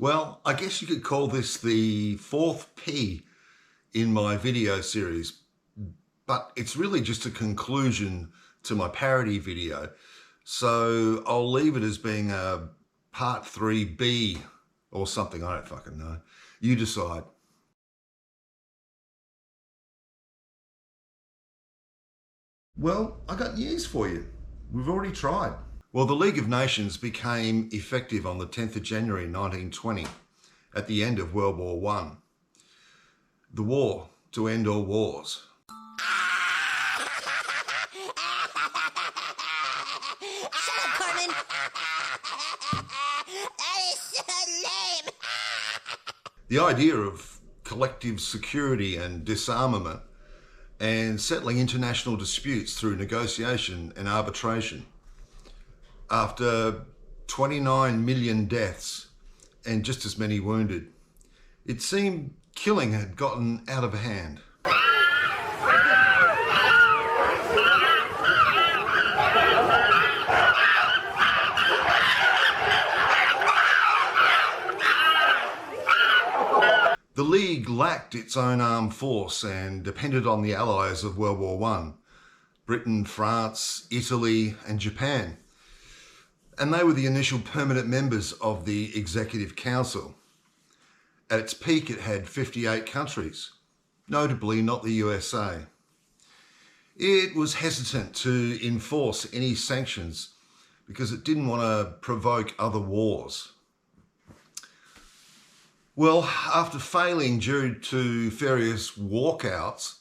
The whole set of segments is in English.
Well, I guess you could call this the fourth P in my video series, but it's really just a conclusion to my parody video. So I'll leave it as being a part 3B or something. I don't fucking know. You decide. Well, I got news for you. We've already tried. Well, the League of Nations became effective on the 10th of January 1920 at the end of World War I. The war to end all wars. Shut up, Carmen! That is so lame! The idea of collective security and disarmament and settling international disputes through negotiation and arbitration. After 29 million deaths and just as many wounded, it seemed killing had gotten out of hand. The League lacked its own armed force and depended on the allies of World War I, Britain, France, Italy and Japan. And they were the initial permanent members of the Executive Council. At its peak, it had 58 countries, notably not the USA. It was hesitant to enforce any sanctions because it didn't want to provoke other wars. Well, after failing due to various walkouts,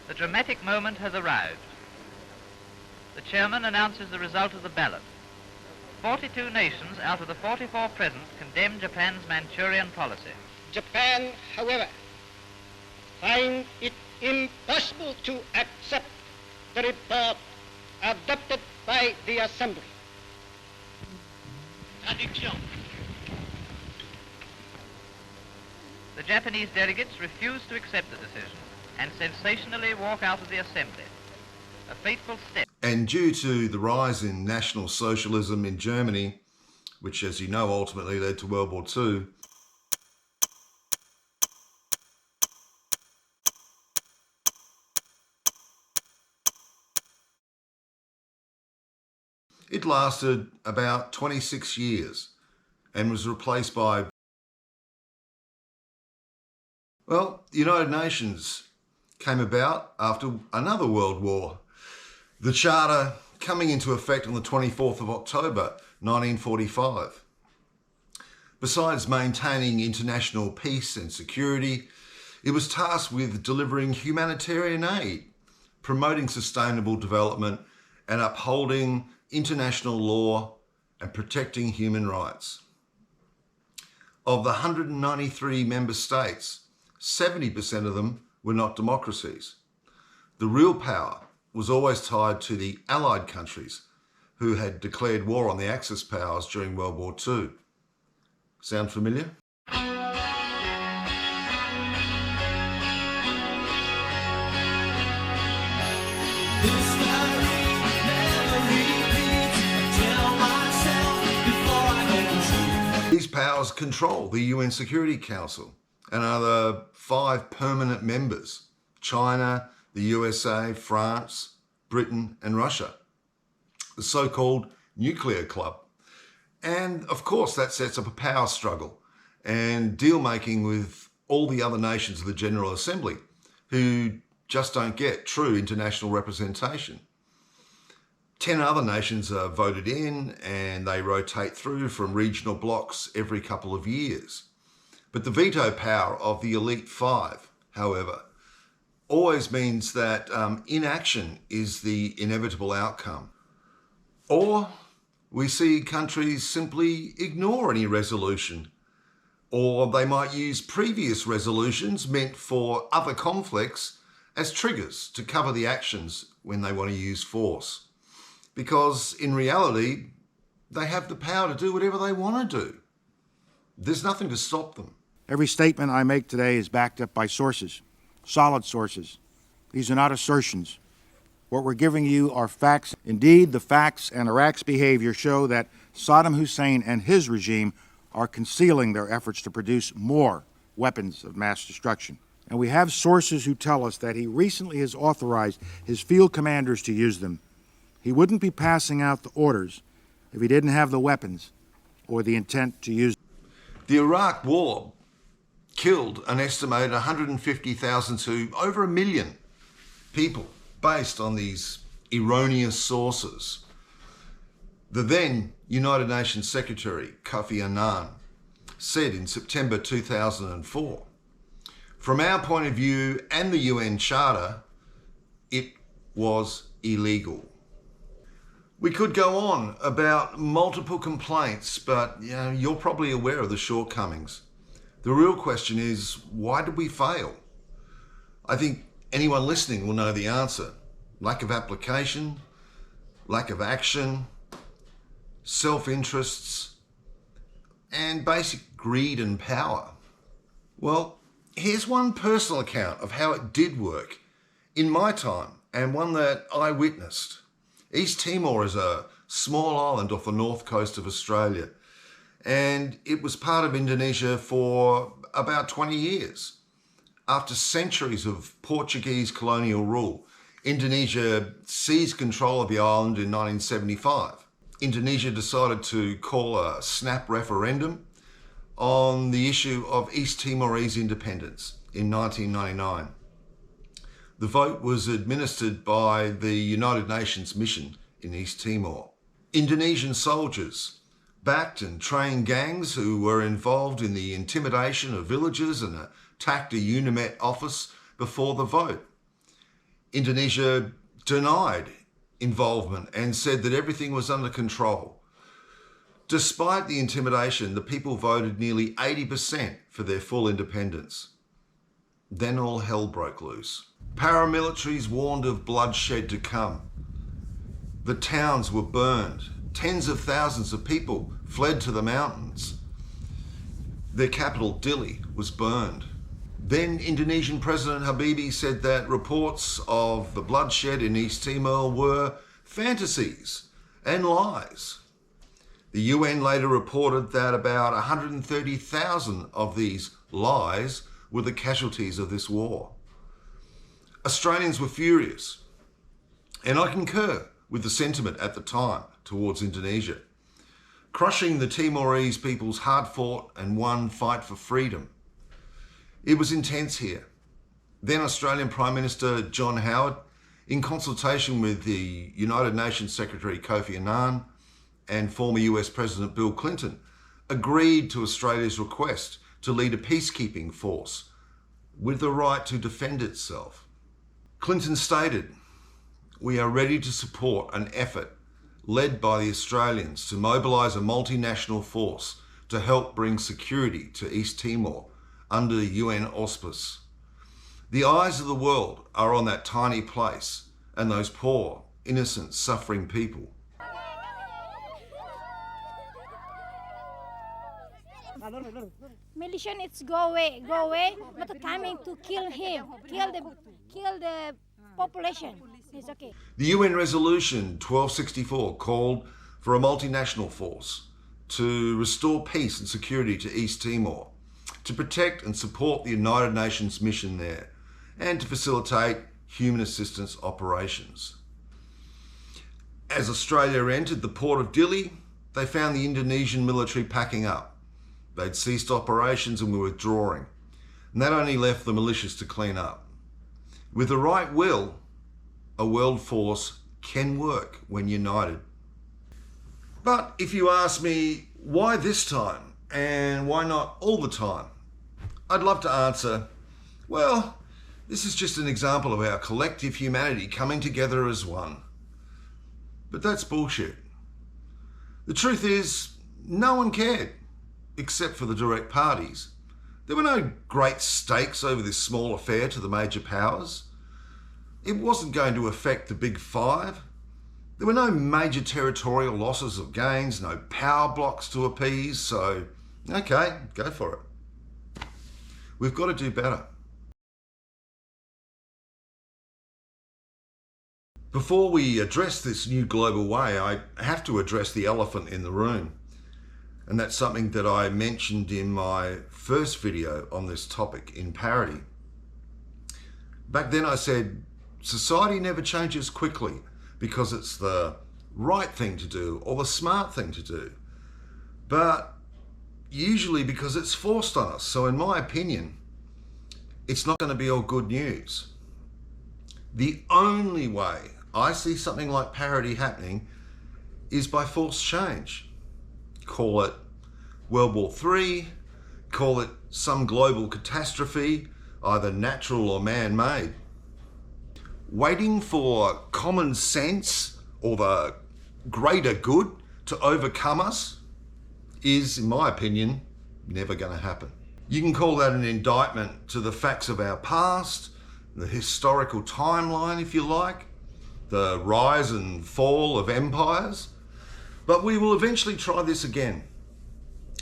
the dramatic moment has arrived. The chairman announces the result of the ballot. 42 nations out of the 44 present condemn Japan's Manchurian policy. Japan, however, finds it impossible to accept the report adopted by the Assembly. Traduction. The Japanese delegates refuse to accept the decision and sensationally walk out of the Assembly. A fateful step. and due to the rise in National Socialism in Germany, which, as you know, ultimately led to World War II, it lasted about 26 years and was replaced by, well, the United Nations came about after another world war. The Charter coming into effect on the 24th of October 1945. Besides maintaining international peace and security, it was tasked with delivering humanitarian aid, promoting sustainable development and upholding international law and protecting human rights. Of the 193 member states, 70% of them were not democracies. The real power was always tied to the Allied countries who had declared war on the Axis powers during World War II. Sound familiar? These powers control the UN Security Council and are the 5 permanent members: China, the USA, France, Britain and Russia, the so-called nuclear club. And of course that sets up a power struggle and deal-making with all the other nations of the General Assembly who just don't get true international representation. 10 other nations are voted in and they rotate through from regional blocks every couple of years. But the veto power of the elite 5, however, always means that inaction is the inevitable outcome. Or we see countries simply ignore any resolution, or they might use previous resolutions meant for other conflicts as triggers to cover the actions when they want to use force. Because in reality, they have the power to do whatever they want to do. There's nothing to stop them. Every statement I make today is backed up by sources, solid sources. These are not assertions. What we're giving you are facts. Indeed, the facts and Iraq's behavior show that Saddam Hussein and his regime are concealing their efforts to produce more weapons of mass destruction. And we have sources who tell us that he recently has authorized his field commanders to use them. He wouldn't be passing out the orders if he didn't have the weapons or the intent to use them. The Iraq War killed an estimated 150,000 to over 1 million people based on these erroneous sources. The then United Nations Secretary, Kofi Annan, said in September 2004, from our point of view and the UN Charter, it was illegal. We could go on about multiple complaints, but you're probably aware of the shortcomings. The real question is, why did we fail? I think anyone listening will know the answer. Lack of application, lack of action, self-interests, and basic greed and power. Well, here's one personal account of how it did work in my time, and one that I witnessed. East Timor is a small island off the north coast of Australia, and it was part of Indonesia for about 20 years. After centuries of Portuguese colonial rule, Indonesia seized control of the island in 1975. Indonesia decided to call a snap referendum on the issue of East Timorese independence in 1999. The vote was administered by the United Nations mission in East Timor. Indonesian soldiers backed and trained gangs who were involved in the intimidation of villagers and attacked a UNIMET office before the vote. Indonesia denied involvement and said that everything was under control. Despite the intimidation, the people voted nearly 80% for their full independence. Then all hell broke loose. Paramilitaries warned of bloodshed to come. The towns were burned. Tens of thousands of people fled to the mountains. Their capital, Dili, was burned. Then Indonesian President Habibie said that reports of the bloodshed in East Timor were fantasies and lies. The UN later reported that about 130,000 of these lies were the casualties of this war. Australians were furious, and I concur with the sentiment at the time towards Indonesia. Crushing the Timorese people's hard-fought and won fight for freedom. It was intense here. Then Australian Prime Minister John Howard, in consultation with the United Nations Secretary Kofi Annan and former US President Bill Clinton, agreed to Australia's request to lead a peacekeeping force with the right to defend itself. Clinton stated, "We are ready to support an effort led by the Australians to mobilise a multinational force to help bring security to East Timor under UN auspice. The eyes of the world are on that tiny place and those poor, innocent, suffering people." Militia needs to go away, but the timing to kill him, kill the population. It's okay. The UN Resolution 1264 called for a multinational force to restore peace and security to East Timor, to protect and support the United Nations mission there, and to facilitate human assistance operations. As Australia entered the port of Dili, they found the Indonesian military packing up. They'd ceased operations and were withdrawing, and that only left the militias to clean up. With the right will, a world force can work when united. But if you ask me, why this time and why not all the time? I'd love to answer, well, this is just an example of our collective humanity coming together as one. But that's bullshit. The truth is, no one cared, except for the direct parties. There were no great stakes over this small affair to the major powers. It wasn't going to affect the big five. There were no major territorial losses or gains, no power blocks to appease, so okay, go for it. We've got to do better. Before we address this new global way, I have to address the elephant in the room. And that's something that I mentioned in my first video on this topic in Parity. Back then I said, society never changes quickly because it's the right thing to do or the smart thing to do, but usually because it's forced on us. So in my opinion, it's not going to be all good news. The only way I see something like parity happening is by forced change. Call it World War III, call it some global catastrophe, either natural or man-made. Waiting for common sense or the greater good to overcome us is, in my opinion, never going to happen. You can call that an indictment to the facts of our past, the historical timeline, if you like, the rise and fall of empires, but we will eventually try this again.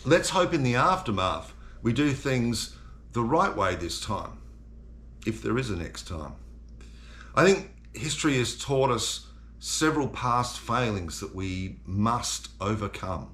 Let's hope in the aftermath we do things the right way this time, if there is a next time. I think history has taught us several past failings that we must overcome.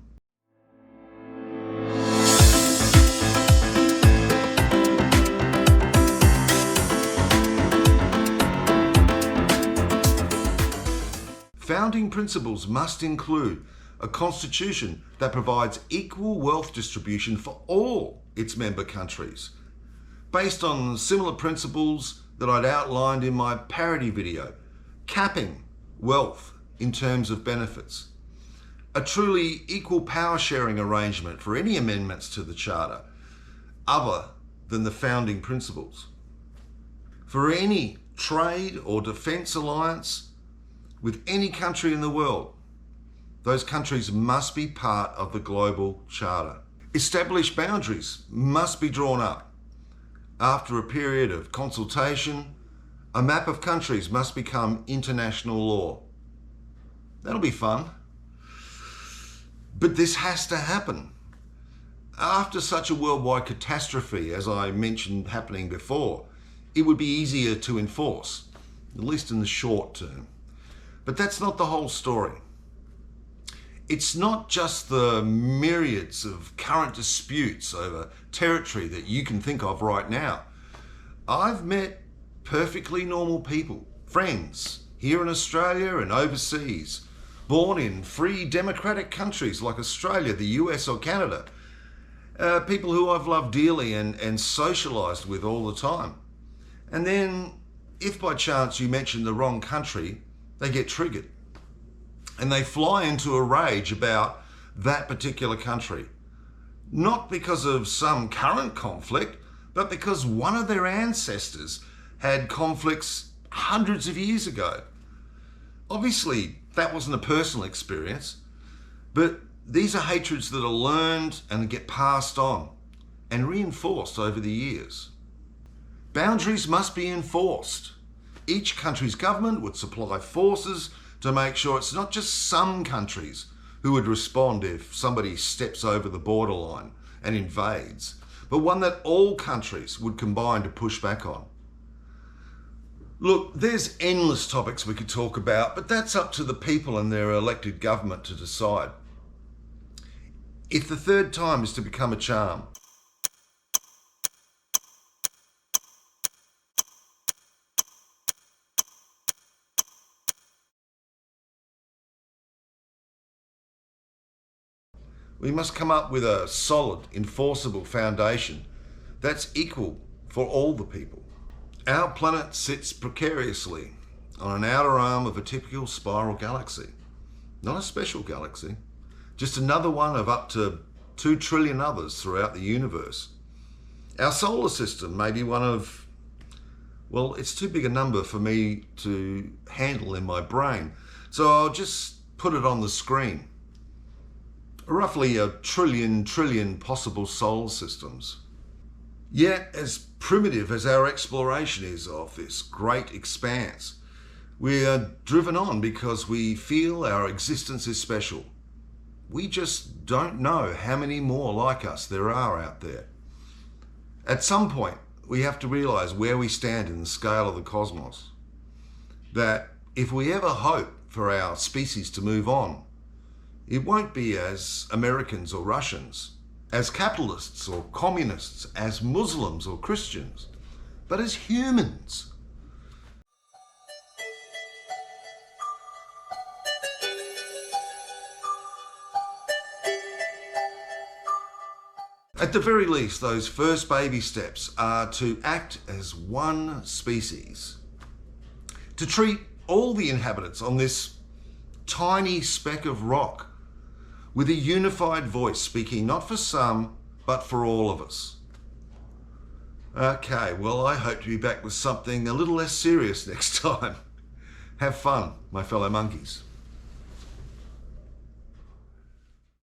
Founding principles must include a constitution that provides equal wealth distribution for all its member countries, based on similar principles that I'd outlined in my parity video, capping wealth in terms of benefits, a truly equal power sharing arrangement for any amendments to the Charter other than the founding principles. For any trade or defence alliance with any country in the world, those countries must be part of the global charter. Established boundaries must be drawn up. After a period of consultation, a map of countries must become international law. That'll be fun. But this has to happen. After such a worldwide catastrophe, as I mentioned happening before, it would be easier to enforce, at least in the short term. But that's not the whole story. It's not just the myriads of current disputes over territory that you can think of right now. I've met perfectly normal people, friends, here in Australia and overseas, born in free democratic countries like Australia, the US or Canada, people who I've loved dearly and socialised with all the time. And then, if by chance you mention the wrong country, they get triggered. And they fly into a rage about that particular country. Not because of some current conflict, but because one of their ancestors had conflicts hundreds of years ago. Obviously, that wasn't a personal experience, but these are hatreds that are learned and get passed on and reinforced over the years. Boundaries must be enforced. Each country's government would supply forces to make sure it's not just some countries who would respond if somebody steps over the borderline and invades, but one that all countries would combine to push back on. Look, there's endless topics we could talk about, but that's up to the people and their elected government to decide. If the third time is to become a charm, we must come up with a solid, enforceable foundation that's equal for all the people. Our planet sits precariously on an outer arm of a typical spiral galaxy. Not a special galaxy, just another one of up to 2 trillion others throughout the universe. Our solar system may be one of, well, it's too big a number for me to handle in my brain, so I'll just put it on the screen. Roughly a trillion possible solar systems. Yet, as primitive as our exploration is of this great expanse, We are driven on because we feel our existence is special. We just don't know how many more like us there are out there. At some point, we have to realize where we stand in the scale of the cosmos. That if we ever hope for our species to move on, it won't be as Americans or Russians, as capitalists or communists, as Muslims or Christians, but as humans. At the very least, those first baby steps are to act as one species, to treat all the inhabitants on this tiny speck of rock with a unified voice, speaking not for some, but for all of us. Okay, well, I hope to be back with something a little less serious next time. Have fun, my fellow monkeys.